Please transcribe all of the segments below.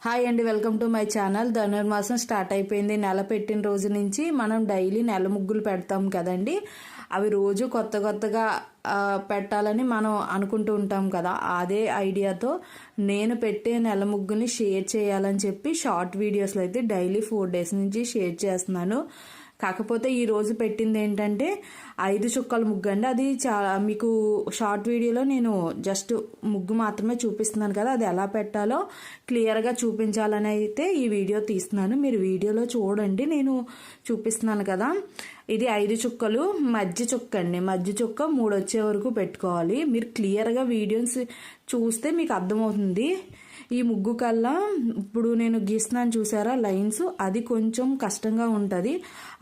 Hi అండి, welcome to my channel. Dhanurmasam start అయిపోయింది. నెల పెట్టిన రోజు నుంచి మనం డైలీ నెల ముగ్గులు పెడతాం కదండి. అవి రోజు కొత్తగా పెట్టాలని మనం అనుకుంటూ ఉంటాం కదా. అదే ఐడియాతో నేను పెట్టే నెల ముగ్గుని షేర్ చేయాలని చెప్పి షార్ట్ వీడియోస్లో అయితే డైలీ 4 days నుంచి షేర్ చేస్తున్నాను. కాకపోతే ఈరోజు పెట్టింది ఏంటంటే 5 చుక్కల ముగ్గు అండి. అది చాలా మీకు షార్ట్ వీడియోలో నేను జస్ట్ ముగ్గు మాత్రమే చూపిస్తున్నాను కదా, అది ఎలా పెట్టాలో క్లియర్గా చూపించాలని అయితే ఈ వీడియో తీస్తున్నాను. మీరు వీడియోలో చూడండి, నేను చూపిస్తున్నాను కదా. ఇది 5 చుక్కలు మధ్య చుక్క అండి. మధ్య చుక్క 3 వచ్చే వరకు పెట్టుకోవాలి. మీరు క్లియర్గా వీడియోస్ చూస్తే మీకు అర్థమవుతుంది. ఈ ముగ్గు కల్లా ఇప్పుడు నేను గీస్తున్నాను చూసారా లైన్స్, అది కొంచెం కష్టంగా ఉంటుంది.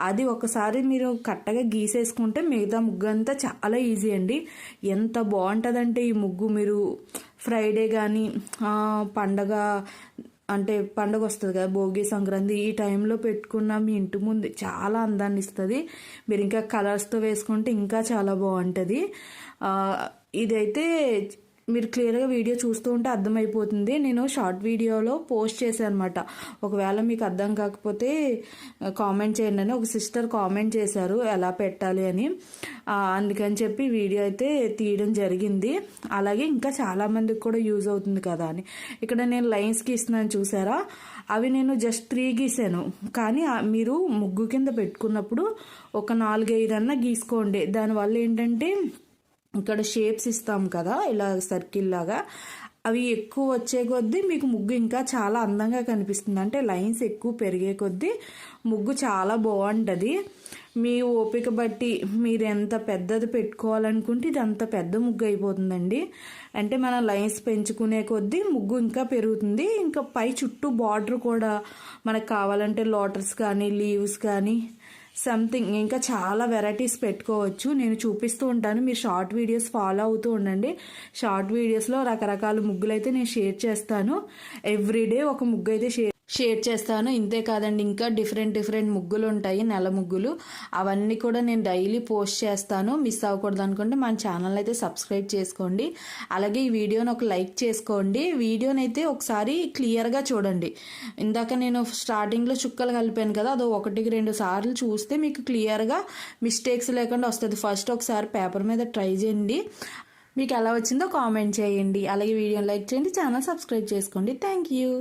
అది ఒకసారి మీరు కరెక్ట్గా గీసేసుకుంటే మిగతా ముగ్గు అంతా చాలా ఈజీ అండి. ఎంత బాగుంటుందంటే ఈ ముగ్గు మీరు ఫ్రైడే కానీ పండగ వస్తుంది కదా, భోగి సంక్రాంతి, ఈ టైంలో పెట్టుకున్న మీ ఇంటి ముందు చాలా అందాన్ని ఇస్తుంది. మీరు ఇంకా కలర్స్తో వేసుకుంటే ఇంకా చాలా బాగుంటుంది. ఇదైతే మీరు క్లియర్గా వీడియో చూస్తూ ఉంటే అర్థమైపోతుంది. నేను షార్ట్ వీడియోలో పోస్ట్ చేశాను అనమాట. ఒకవేళ మీకు అర్థం కాకపోతే కామెంట్ చేయండి అని ఒక సిస్టర్ కామెంట్ చేశారు ఎలా పెట్టాలి అని. అందుకని చెప్పి వీడియో అయితే తీయడం జరిగింది. అలాగే ఇంకా చాలామందికి కూడా యూజ్ అవుతుంది కదా అని. ఇక్కడ నేను లైన్స్ గీస్తున్నాను చూసారా, అవి నేను జస్ట్ 3 గీసాను. కానీ మీరు ముగ్గు కింద పెట్టుకున్నప్పుడు ఒక 4-5 అన్నా గీసుకోండి. దానివల్ల ఏంటంటే ఇక్కడ షేప్స్ ఇస్తాం కదా ఇలా సర్కిల్ లాగా, అవి ఎక్కువ వచ్చే కొద్దీ మీకు ముగ్గు ఇంకా చాలా అందంగా కనిపిస్తుంది. అంటే లైన్స్ ఎక్కువ పెరిగే కొద్దీ ముగ్గు చాలా బాగుంటుంది. మీ ఓపిక బట్టి మీరు ఎంత పెద్దది పెట్టుకోవాలనుకుంటే ఇది అంత పెద్ద ముగ్గు అయిపోతుందండి. అంటే మన లైన్స్ పెంచుకునే కొద్దీ ముగ్గు ఇంకా పెరుగుతుంది. ఇంకా పై చుట్టూ బార్డర్ కూడా మనకు కావాలంటే లోటస్ కానీ లీవ్స్ కానీ సంథింగ్ ఇంకా చాలా వెరైటీస్ పెట్టుకోవచ్చు. నేను చూపిస్తూ ఉంటాను, మీరు షార్ట్ వీడియోస్ ఫాలో అవుతూ ఉండండి. షార్ట్ వీడియోస్లో రకరకాల ముగ్గులు అయితే నేను షేర్ చేస్తాను. ఎవ్రీడే ఒక ముగ్గు అయితే షేర్ చేస్తాను. ఇంతే కాదండి, ఇంకా డిఫరెంట్ ముగ్గులు ఉంటాయి, నెల ముగ్గులు. అవన్నీ కూడా నేను డైలీ పోస్ట్ చేస్తాను. మిస్ అవ్వకూడదు అనుకుంటే మన ఛానల్ అయితే సబ్స్క్రైబ్ చేసుకోండి. అలాగే ఈ వీడియోని ఒక లైక్ చేసుకోండి. వీడియోని అయితే ఒకసారి క్లియర్గా చూడండి. ఇందాక నేను స్టార్టింగ్లో చుక్కలు కలిపాను కదా, అది 1-2 సార్లు చూస్తే మీకు క్లియర్గా మిస్టేక్స్ లేకుండా వస్తుంది. ఫస్ట్ ఒకసారి పేపర్ మీద ట్రై చేయండి. మీకు ఎలా వచ్చిందో కామెంట్ చేయండి. అలాగే వీడియోని లైక్ చేయండి, ఛానల్ సబ్స్క్రైబ్ చేసుకోండి. Thank you.